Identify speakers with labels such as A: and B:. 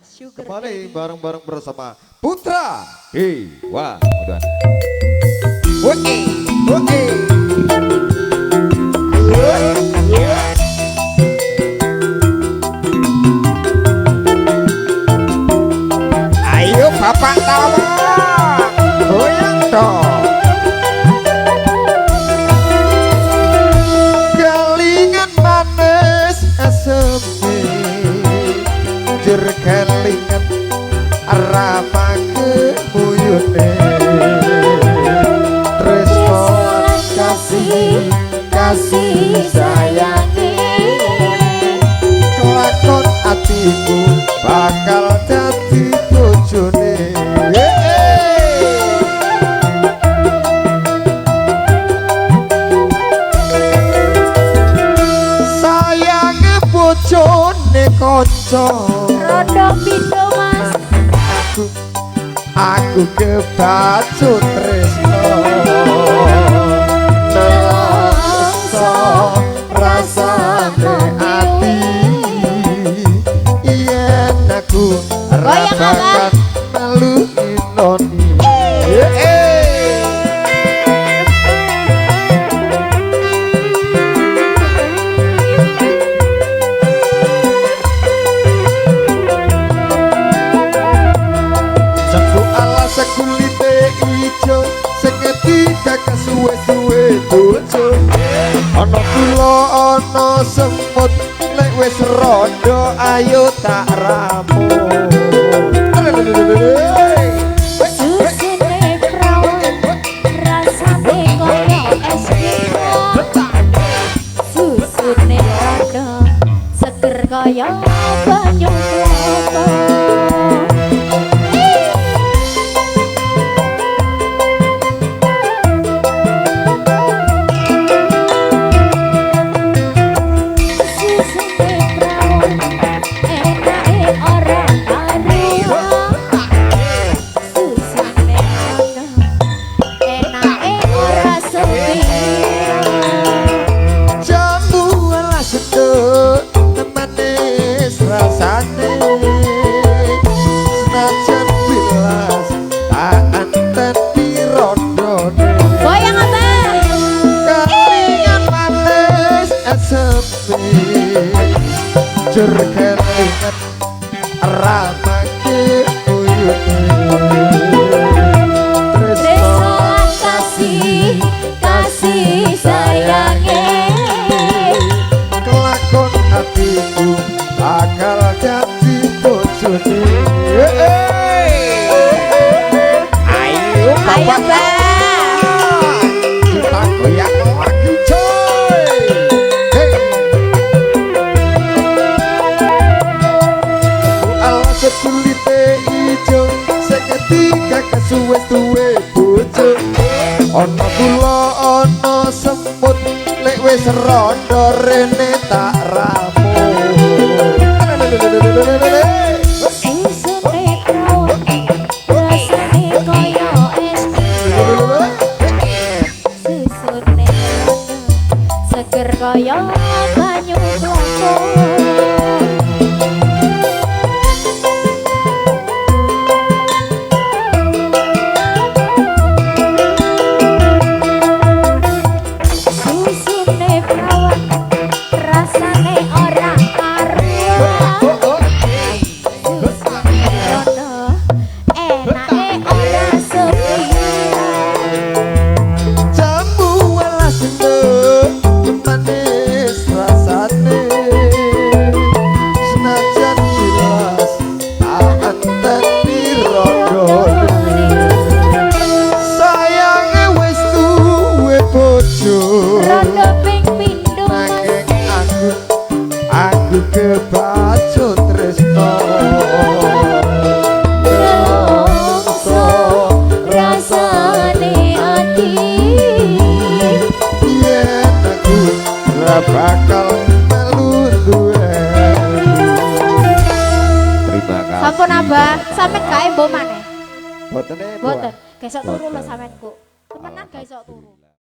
A: Kembali bareng-bareng bersama Putra Dewa.
B: Ayo bapak tawa, goyang dong.
A: Kelingan manis aseme, jur kelingan ramake buyune. Tresno kasih kasih sayangi, kelakon atiku bakal dadi bojone. Sayange bojone kanca
C: Rondo pindho mas.
A: aku kebacut tresno nelongso rasane ati yen aku rasakan melu inoni. Sekulite ijo seketika kesuwe-suwe bojo ana kula ana semut lek wis rondo ayo tak ramu.
C: Susune prawan rasane koyo es krim. Susune rondo seger koyo banyu kelapa.
A: Jur kelingan ramake buyune.
C: Tresno kasih kasih sayange,
A: kelakon atiku bakal dadi bojone.
B: Ayo bapak kita goyang lagi coy.
A: Sekulite ijo seketika kesuwe-suwe bojo ana kula ana semut lek wis rondo rene tak ramu.
C: susune prawan rasane koyo es krim. Susune rondo seger koyo banyu kelapa. Rondo ping pindho
A: aku kebacut tresno
C: nelongso rasane ati
A: yen aku ora bakal melu duwe. Terima kasih.
C: sampun abah sampean gawe mbok maneh
A: Botene
C: mboten gesok turu lho sampeanku temenan ga iso turu.